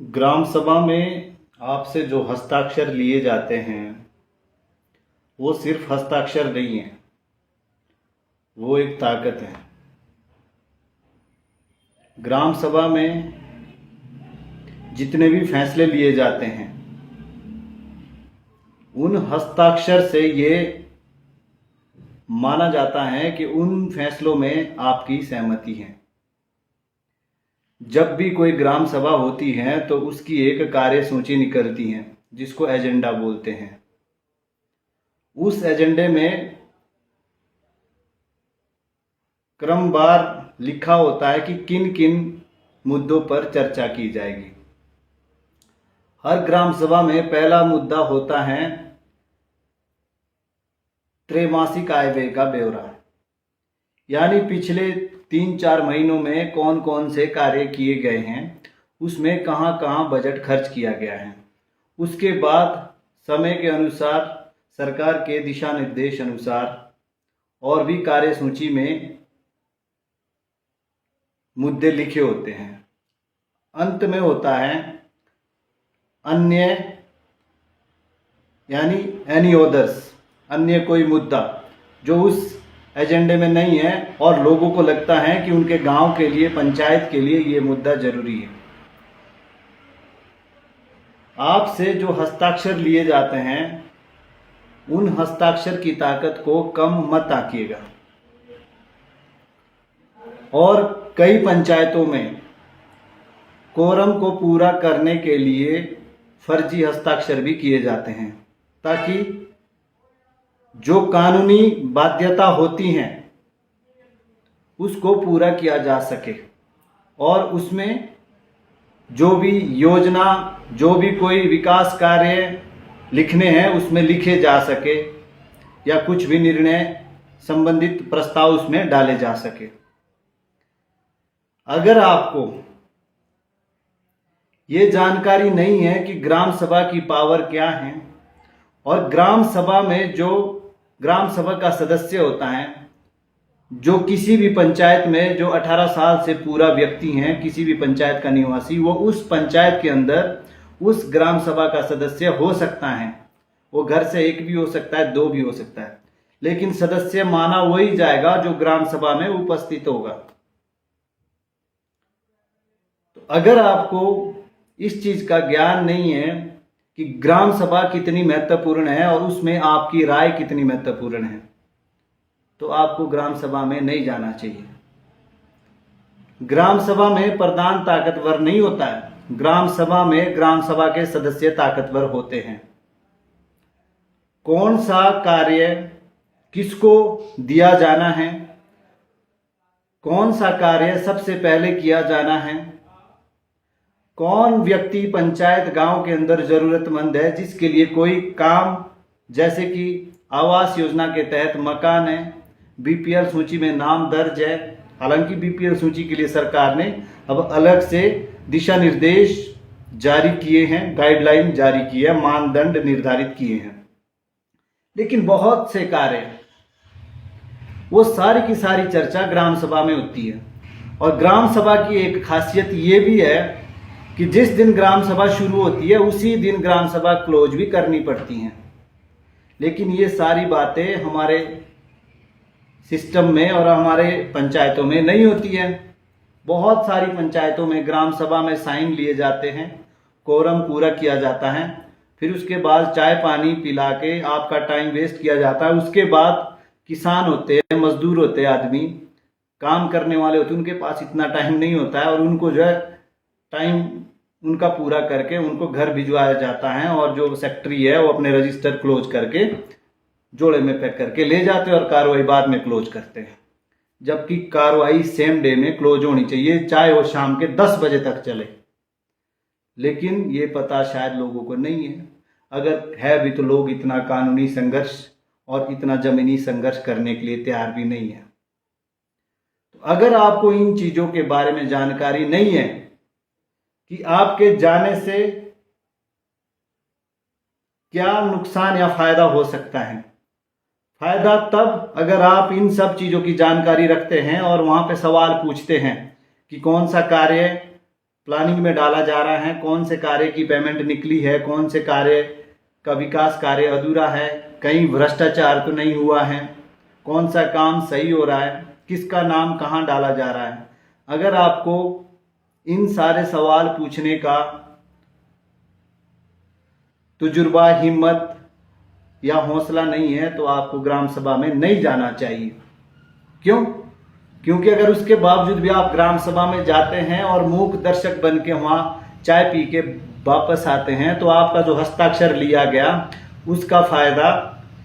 ग्राम सभा में आपसे जो हस्ताक्षर लिए जाते हैं वो सिर्फ हस्ताक्षर नहीं है, वो एक ताकत है। ग्राम सभा में जितने भी फैसले लिए जाते हैं उन हस्ताक्षर से ये माना जाता है कि उन फैसलों में आपकी सहमति है। जब भी कोई ग्राम सभा होती है तो उसकी एक कार्य सूची निकलती है जिसको एजेंडा बोलते हैं। उस एजेंडे में क्रमवार लिखा होता है कि किन किन मुद्दों पर चर्चा की जाएगी। हर ग्राम सभा में पहला मुद्दा होता है त्रैमासिक आय व्यय का ब्यौरा, यानी पिछले 3-4 महीनों में कौन कौन से कार्य किए गए हैं, उसमें कहाँ कहाँ बजट खर्च किया गया है। उसके बाद समय के अनुसार सरकार के दिशा निर्देश अनुसार और भी कार्य सूची में मुद्दे लिखे होते हैं। अंत में होता है अन्य, यानी एनी अदर्स, अन्य कोई मुद्दा जो उस एजेंडे में नहीं है और लोगों को लगता है कि उनके गांव के लिए, पंचायत के लिए ये मुद्दा जरूरी है। आपसे जो हस्ताक्षर लिए जाते हैं उन हस्ताक्षर की ताकत को कम मत आंकिएगा। और कई पंचायतों में कोरम को पूरा करने के लिए फर्जी हस्ताक्षर भी किए जाते हैं ताकि जो कानूनी बाध्यता होती हैं उसको पूरा किया जा सके और उसमें जो भी योजना, जो भी कोई विकास कार्य लिखने हैं उसमें लिखे जा सके या कुछ भी निर्णय संबंधित प्रस्ताव उसमें डाले जा सके। अगर आपको ये जानकारी नहीं है कि ग्राम सभा की पावर क्या है और ग्राम सभा में जो ग्राम सभा का सदस्य होता है, जो किसी भी पंचायत में जो 18 साल से पूरा व्यक्ति हैं, किसी भी पंचायत का निवासी, वो उस पंचायत के अंदर उस ग्राम सभा का सदस्य हो सकता है। वो घर से एक भी हो सकता है, 2 भी हो सकता है, लेकिन सदस्य माना वही जाएगा जो ग्राम सभा में उपस्थित होगा। तो अगर आपको इस चीज का ज्ञान नहीं है कि ग्राम सभा कितनी महत्वपूर्ण है और उसमें आपकी राय कितनी महत्वपूर्ण है, तो आपको ग्राम सभा में नहीं जाना चाहिए। ग्राम सभा में प्रधान ताकतवर नहीं होता है, ग्राम सभा में ग्राम सभा के सदस्य ताकतवर होते हैं। कौन सा कार्य किसको दिया जाना है, कौन सा कार्य सबसे पहले किया जाना है, कौन व्यक्ति पंचायत गांव के अंदर जरूरतमंद है जिसके लिए कोई काम, जैसे कि आवास योजना के तहत मकान है, बीपीएल सूची में नाम दर्ज है। हालांकि बीपीएल सूची के लिए सरकार ने अब अलग से दिशा निर्देश जारी किए हैं, गाइडलाइन जारी की है, मानदंड निर्धारित किए हैं, लेकिन बहुत से कार्य, वो सारी की सारी चर्चा ग्राम सभा में होती है। और ग्राम सभा की एक खासियत ये भी है कि जिस दिन ग्राम सभा शुरू होती है उसी दिन ग्राम सभा क्लोज भी करनी पड़ती हैं। लेकिन ये सारी बातें हमारे सिस्टम में और हमारे पंचायतों में नहीं होती है। बहुत सारी पंचायतों में ग्राम सभा में साइन लिए जाते हैं, कोरम पूरा किया जाता है, फिर उसके बाद चाय पानी पिला के आपका टाइम वेस्ट किया जाता है। उसके बाद किसान होते हैं, मजदूर होते हैं, आदमी काम करने वाले होते हैं, उनके पास इतना टाइम नहीं होता है और उनको जो है टाइम उनका पूरा करके उनको घर भिजवाया जाता है और जो सेक्रेटरी है वो अपने रजिस्टर क्लोज करके जोड़े में पैक करके ले जाते हैं और कार्रवाई बाद में क्लोज करते हैं। जबकि कार्रवाई सेम डे में क्लोज होनी चाहिए, चाहे वो शाम के 10 बजे तक चले। लेकिन ये पता शायद लोगों को नहीं है। अगर है भी तो लोग इतना कानूनी संघर्ष और इतना जमीनी संघर्ष करने के लिए तैयार भी नहीं है। तो अगर आपको इन चीजों के बारे में जानकारी नहीं है कि आपके जाने से क्या नुकसान या फायदा हो सकता है। फायदा तब अगर आप इन सब चीजों की जानकारी रखते हैं और वहां पे सवाल पूछते हैं कि कौन सा कार्य प्लानिंग में डाला जा रहा है, कौन से कार्य की पेमेंट निकली है, कौन से कार्य का विकास कार्य अधूरा है, कहीं भ्रष्टाचार तो नहीं हुआ है, कौन सा काम सही हो रहा है, किसका नाम कहाँ डाला जा रहा है। अगर आपको इन सारे सवाल पूछने का तजुर्बा, हिम्मत या हौसला नहीं है तो आपको ग्राम सभा में नहीं जाना चाहिए। क्यों? क्योंकि अगर उसके बावजूद भी आप ग्राम सभा में जाते हैं और मूक दर्शक बन के वहां चाय पी के वापस आते हैं तो आपका जो हस्ताक्षर लिया गया उसका फायदा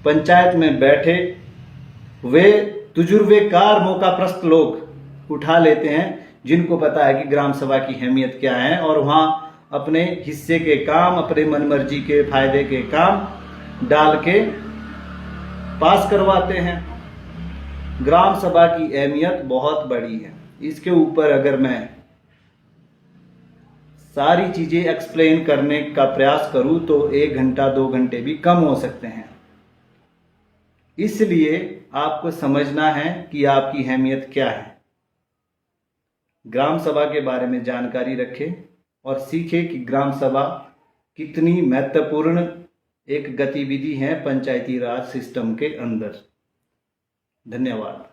पंचायत में बैठे वे तजुर्बेकार मौकाप्रस्त लोग उठा लेते हैं, जिनको पता है कि ग्राम सभा की अहमियत क्या है, और वहां अपने हिस्से के काम, अपने मनमर्जी के फायदे के काम डाल के पास करवाते हैं। ग्राम सभा की अहमियत बहुत बड़ी है। इसके ऊपर अगर मैं सारी चीजें एक्सप्लेन करने का प्रयास करूं तो 1 घंटा 2 घंटे भी कम हो सकते हैं। इसलिए आपको समझना है कि आपकी अहमियत क्या है। ग्राम सभा के बारे में जानकारी रखें और सीखें कि ग्राम सभा कितनी महत्वपूर्ण एक गतिविधि है पंचायती राज सिस्टम के अंदर। धन्यवाद।